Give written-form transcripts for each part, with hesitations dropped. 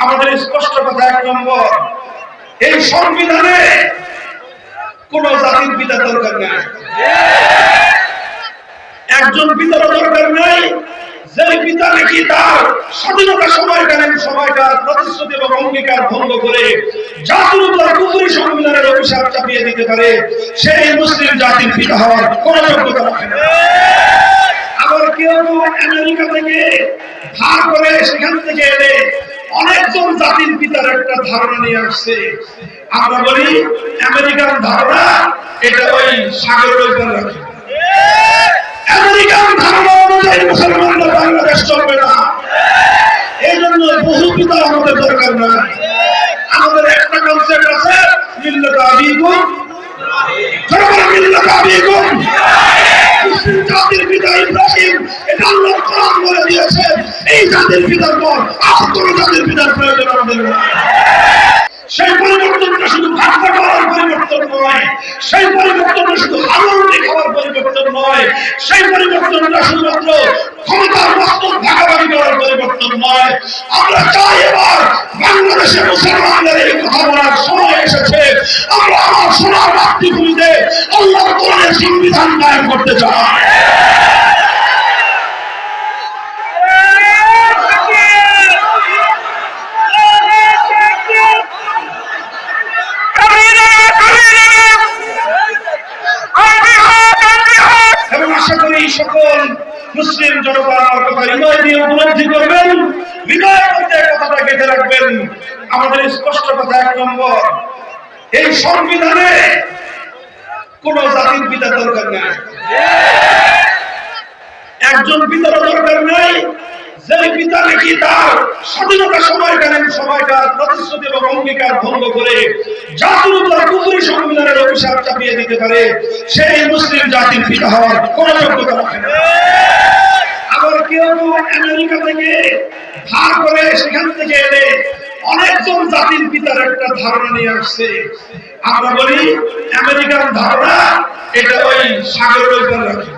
আমাদের স্পষ্ট কথা, 1 নম্বর, এই সংবিধানে কোন জাতির পিতা দরকার নাই, একজন পিতার দরকার নাই যে পিতা নাকি তার স্বাধীনতা সময়কার প্রতিশ্রুতি এবং অঙ্গীকার ভঙ্গ করে জাতির উপর কুফরি সংবিধানের অভিশাপ চাপিয়ে দিতে পারে, সেই মুসলিম জাতির পিতা হওয়ার কোন যোগ্যতা রাখে না। আবার কেউ আমেরিকা থেকে ধার করে সেখান থেকে এলে অনেকজন জাতির পিতার একটা ধারণা নিয়ে আসছে। আমরা বলি আমেরিকান ধারণা এটা ওই সাগরের উপর রাখে, আমেরিকান ধারণা অনুযায়ী মুসলমানরা বাংলাদেশ চলবে না। এই জন্য বহু পিতা আমাদের দরকার নাই। আমাদের একটা কনসেপ্ট আছে, মিল্লাত আবিকুম মিল্লাত আবিকুম, মুসলিম জাতির পিতা ইব্রাহিম, এটা আল্লাহর কোরআন বলে দিয়েছে। এই জাতির পিতার পর আর কোন জাতির পিতার প্রয়োজন আমাদের নেই। সেই পরিবর্তনটা শুধু ভাষা করার পরিবর্তন নয়, সেই পরিবর্তনটা শুধু আলোড়ন খাওয়ার পরিবর্তন নয়, সেই পরিবর্তনটা শুধুমাত্র ক্ষমতার মস্তক ভাগাভাগি করার পরিবর্তন নয়। আমরা চাই এবার বাংলাদেশে মুসলমানদের এই কথা বলার সময় এসেছে। আমরা আমার সোনার মাতৃভূমিতে আল্লাহর কোরআনের সংবিধান কায়েম করতে চাই। সকল মুসলিম জনতা আমার কথা হৃদয় দিয়ে উপলব্ধি করবেন, হৃদয়ের মধ্যে কথাটা গেঁথে রাখবেন। আমাদের স্পষ্ট কথা, 1 নম্বর, এই সংবিধানে কোন জাতির পিতা দরকার নাই, একজন পিতার দরকার নাই যে পিতা নাকি তার স্বাধীনতা সময়কার প্রতিশ্রুতি এবং অঙ্গীকার ভঙ্গ করে জাতির উপর কুফরি সংবিধানের অভিশাপ চাপিয়ে দিতে পারে, সেই মুসলিম জাতির পিতা হওয়ার কোন যোগ্যতা রাখে না। আবার কেউ আমেরিকা থেকে ধার করে সেখান থেকে এলে অনেকজন জাতির পিতার একটা ধারণা নিয়ে আসছে। আমরা বলি আমেরিকান ধারণা এটা ওই সাগরের উপর রাখে,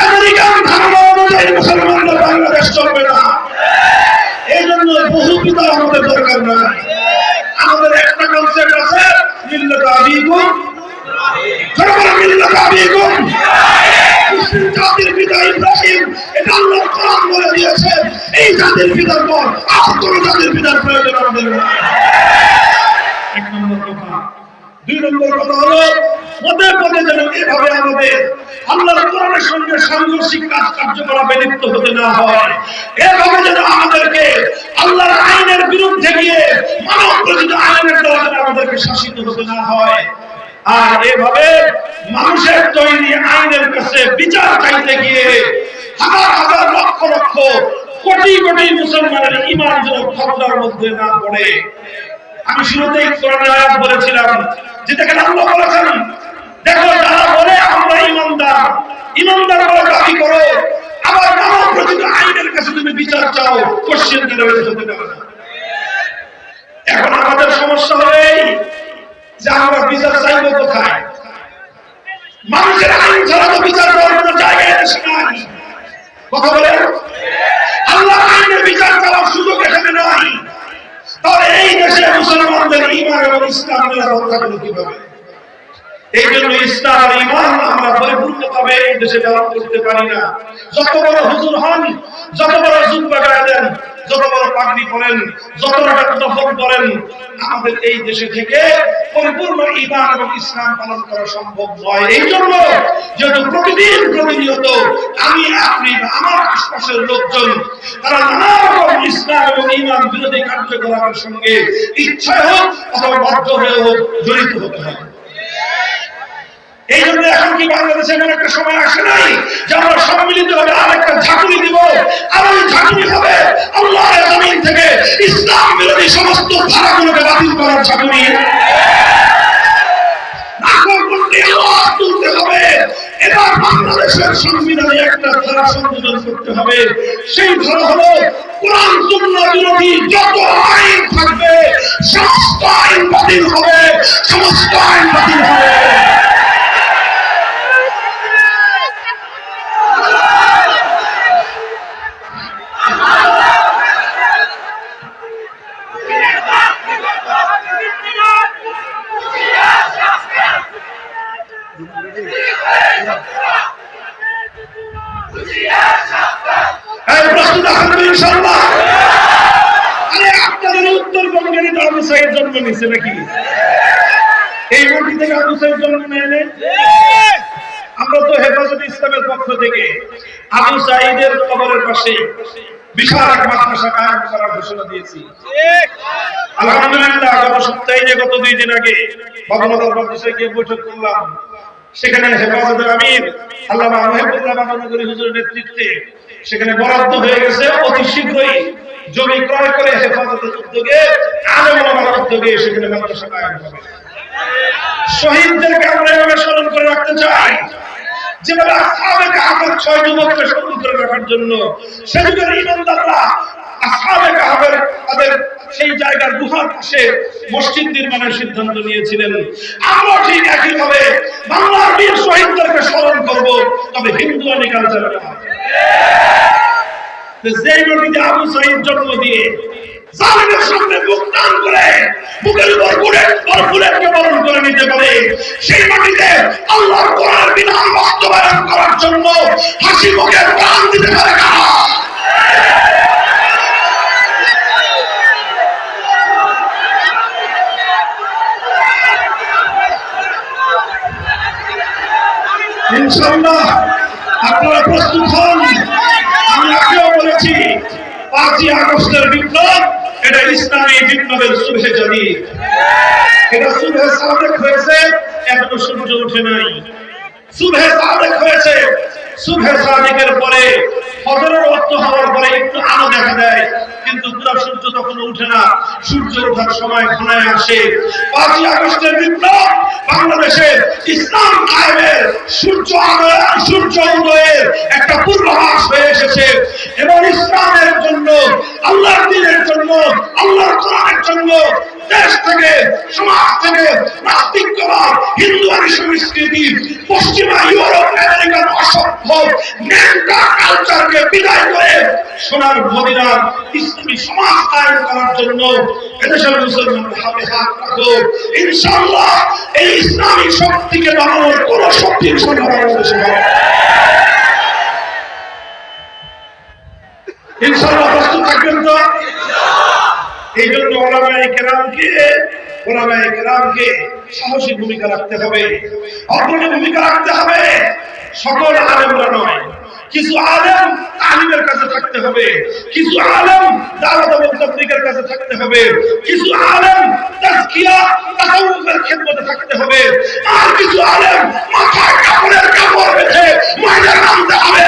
আমেরিকান ধারণা অনুযায়ী মুসলমানরা বাংলাদেশ চলবে না। এই জন্য বহু পিতা আমাদের দরকার নাই। আমাদের একটা কনসেপ্ট আছে, মিল্লাত আবিকুম মিল্লাত আবিকুম, মুসলিম জাতির পিতা ইব্রাহিম, এটা আল্লাহর কোরআন বলে দিয়েছে। এই জাতির পিতার পর আর কোন জাতির পিতার প্রয়োজন আমাদের নেই। 1 নম্বর কথা। 2 নম্বর কথা হলো, পদে পদে যেন এভাবে আমাদের আল্লাহর কোরআনের সঙ্গে সাংঘর্ষিক কার্যকলাপে লিপ্ত হতে না হয়। এভাবে যেন আমাদেরকে আল্লাহর আইনের বিরুদ্ধে গিয়ে মানব রচিত আইনের দ্বারা যেন আমাদেরকে শাসিত হতে না হয়। আর এভাবে মানুষের তৈরি আইনের কাছে বিচার চাইতে গিয়ে হাজার হাজার লক্ষ লক্ষ কোটি কোটি মুসলমানের ঈমান যেন খতরার মধ্যে না পড়ে। আমি শুরুতেই কোরআনের আয়াত বলেছিলাম যে দেখেন আল্লাহ বলেছেন, দেখো যারা বলে আমরা ইমানদার, ইমানদার বলে দাবি করো, আবার মানব রচিত আইনের কাছে তুমি বিচার চাও, কোশ্চেন দিলে হতে পারে না। এখন আমাদের সমস্যা হবে যে আমরা বিচার চাইবো কোথায়? মানুষের আইন ছাড়া তো বিচার করার কোনো জায়গায় দেশে নাই। কথা বলেন, আল্লাহ আইনের বিচার চাওয়ার সুযোগ এখানে নাই। তাহলে এই দেশে মুসলমানদের ঈমান এবং ইসলামের রক্ষা করবে কিভাবে? এই জন্য ইসলাম আর ঈমান আমরা পরিপূর্ণভাবে এই দেশে পালন করতে পারি না। যত বড় হুজুর হন, যত বড় জুব্বা গায়ে দেন, যত বড় পাগড়ি পরেন, যত টাকা দফন করেন, আমাদের এই দেশে থেকে পরিপূর্ণ ঈমান এবং ইসলাম পালন করা সম্ভব নয়। এই জন্য যেহেতু প্রতিনিয়ত আমি আপনি আমার আশপাশের লোকজন তারা নানা রকম ইসলাম এবং ঈমান বিরোধী কার্যকলাপের সঙ্গে ইচ্ছায় হোক অথবা বাধ্য হয়ে হোক জড়িত হতে হয়। এই জন্য এখন কি বাংলাদেশে এমন একটা সময় আসে নাই যে আমরা সম্মিলিত ভাবে আরেকটা ঝাঁকুনি দিব, আর ওই ঝাঁকুনি হবে আল্লাহর জমিন থেকে ইসলাম বিরোধী সমস্ত ধারাগুলোকে বাতিল করার ঝাঁকুনি। তুলতে হবে। এবার বাংলাদেশের সংবিধানে একটা ধারা সংযোজন করতে হবে। সেই ধারা হলো কোরআন সুন্নাহ বিরোধী যত আইন থাকবে সমস্ত আইন বাতিল হবে, সমস্ত আইন বাতিল হবে। জন্ম নিচ্ছে নাকি? এই মাটি থেকে আবু সাইদ জন্ম নেয়। আমরা তো হেফাজতে ইসলামের পক্ষ থেকে আবু সাইদের কবরের পাশে বিশাল এক মাদ্রাসা কায়েম করার ঘোষণা দিয়েছি। আলহামদুলিল্লাহ গত সপ্তাহে গত 2 দিন আগে বাবুনগর মাদ্রাসায় গিয়ে বৈঠক করলাম। সেখানে হেফাজতের আমির আল্লামা মুহিবুল্লাহ বাবনগরী হুজুরের নেতৃত্বে সেখানে বরাদ্দ হয়ে গেছে। অতি শীঘ্রই জমি ক্রয় করে হেফাজতের উদ্যোগে আলেম ওলামার উদ্যোগে সেখানে মাদ্রাসা কায়েম হবে। শহীদদেরকে আমরা এভাবে স্মরণ করে রাখতে চাই, যেভাবে আসহাবে কাহফের 6 যুবককে স্মরণ করে রাখার জন্য সে যুগের ইমানদাররা আসহাবে কাহফের তাদের সেই জায়গার গুহার পাশে মসজিদ নির্মাণের সিদ্ধান্ত নিয়েছিলেন। আমরা ঠিক একইভাবে বাংলার বীর শহীদদেরকে স্মরণ করব, তবে হিন্দুয়ানি কালচারে না। যেই মাটিতে আবু সাইদ জন্ম দিয়ে জালিমের সামনে বুক টান করে বুকের উপর বুলেটকে বরণ করে নিতে পারে, সেই মাটিতে আল্লাহর কোরআনের বিধান বাস্তবায়ন করার জন্য হাসি মুখে প্রাণ দিতে পারে কারা? ইনশাআল্লাহ আপনারা প্রস্তুত হন। আমি আগেও বলেছি 5ই আগস্টের বিপ্লব এটা ইসলামী বিপ্লবের সুবহে জাদিদ। এটা সুবহে সাদেক হয়েছে, এখনো সূর্য ওঠে নাই। সুবহে সাদেক হয়েছে, সুবহে সাদেকের পরে ফজরের ওয়াক্ত হওয়ার পরে একটু আলো দেখা দেয়, কিন্তু পুরো সূর্য তখন ওঠে না। সূর্য ওঠার সময় ঘনায় আসে। 5ই আগস্টের বিপ্লব বাংলাদেশের ইসলাম কায়েমের সূর্য উদয়ের একটা পূর্বাভাস হয়ে এসেছে, এবং ইসলামের জন্য, আল্লাহর দ্বীনের জন্য, আল্লাহর কোরআনের জন্য দেশ থেকে, সমাজ থেকে নাস্তিক্যবাদ, হিন্দুয়ানি সংস্কৃতি, পশ্চিমা ইউরোপ আমেরিকান অসভ্য ন্যাংটা কালচারকে বিদায় করে সোনার মদিনার ইসলামী সমাজ কায়েম করার জন্য এদেশের মুসলমানদের হাতে হাত রাখো। ইনশাআল্লাহ এই ইসলামী শক্তিকে বানানোর কোন শক্তির সঙ্গে বাংলাদেশে হবে। ইনশাআল্লাহ প্রস্তুত থাকবেন তো? এই জন্য ওলামায়ে কেরামকে সাহসী ভূমিকা রাখতে হবে, অগ্রণী ভূমিকা রাখতে হবে। সকল আলেমরা নয়, কিছু আলেম তালিমের কাছে থাকতে হবে, কিছু আলেম দাওয়াত এবং তাবলীগের কাছে থাকতে হবে, কিছু আলেম তাজকিয়া তাসাউফের খেদমতে থাকতে হবে, আর কিছু আলেম মাথায় কাপড়ের কাপড় বেঁধে ময়দানে নামতে হবে।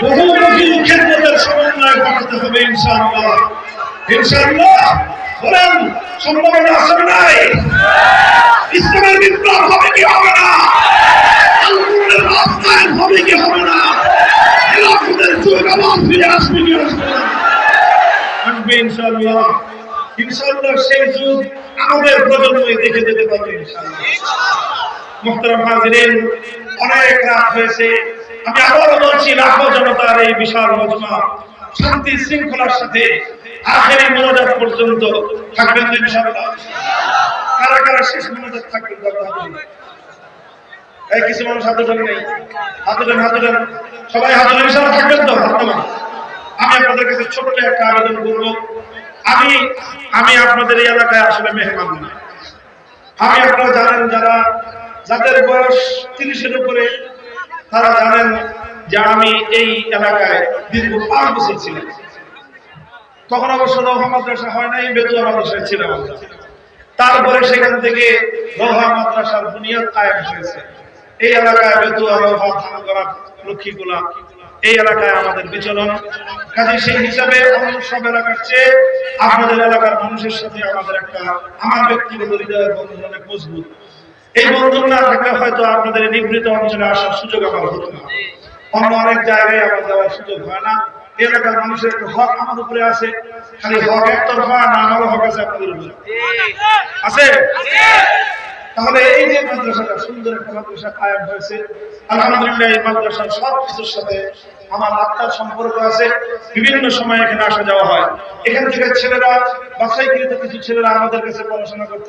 বহুমুখী খেদমতের সমন্বয় ঘটাতে হবে ইনশাআল্লাহ। ইনশাআল্লাহ বলেন, সম্ভাবনা আছে নাই? ইসলামের বিপ্লব হবে কি হবে না? আল্লাহর রাস্তায় হবে কি হবে না? খেলাফতের যুগ আবার ফিরে আসবে কি আসবে না? আসবে ইনশাআল্লাহ। ইনশাআল্লাহ সেই যুগ আমাদের প্রজন্মই দেখে যেতে পারবে ইনশাআল্লাহ। মুহতারাম হাজিরিন, অনেক রাত হয়েছে। আমি আবারও বলছি, লাখো জনতার এই বিশাল মজমা শান্তি শৃঙ্খলার সাথে আখেরি মোনাজাত পর্যন্ত থাকবেন তো ইনশাআল্লাহ? কারা কারা শেষ মোনাজাত থাকবেন? এই কিছু মানুষ হাত তোলেন নাই, হাত তোলেন, সবাই হাত তোলেন, ইনশাআল্লাহ থাকবেন তো? আমি আপনাদের কাছে ছোট্ট একটা আবেদন করব। আমি আপনাদের এই এলাকায় আসলে মেহমান না। আপনারা জানেন, যাদের বয়স 30-এর উপরে তারা জানেন যে আমি এই এলাকায় দীর্ঘ 5 বছর ছিলাম। তখন অবশ্য রোহা মাদ্রাসা হয় নাই, বেতুয়া মাদ্রাসায় ছিলাম। তারপরে সেখান থেকে রোহা মাদ্রাসার বুনিয়াদ কায়েম হয়েছে। এই এলাকায় বেতুয়া, রোহা, ধানগড়া, লক্ষ্মীগোলা এই এলাকায় আমাদের বিচরণ। কাজে সেই হিসাবে অন্য সব এলাকার চেয়ে আপনাদের এলাকার মানুষের সাথে আমার ব্যক্তিগত হৃদয়ের বন্ধন অনেক মজবুত। এই বন্ধন না থাকলে হয়তো আপনাদের নিভৃত অঞ্চলে আসার সুযোগ আমার হতো না। অন্য অনেক জায়গায় আমার যাওয়ার সুযোগ হয় না। এলাকার মানুষের একটা হক আমার উপরে আছে, খালি হক একতরফা না, আমারও হক আছে আপনাদের উপরে আছে। তাহলে এই যে মাদ্রাসাটা সুন্দর একটা মাদ্রাসা কায়েম হয়েছে, আলহামদুলিল্লাহ এই মাদ্রাসার সব কিছুর সাথে আমার আত্মার সম্পর্ক আছে। বিভিন্ন সময় এখানে আসা যাওয়া হয়। এখান থেকে ছেলেরা বাছাইকৃত কিছু ছেলেরা আমাদের কাছে পড়াশোনা করতে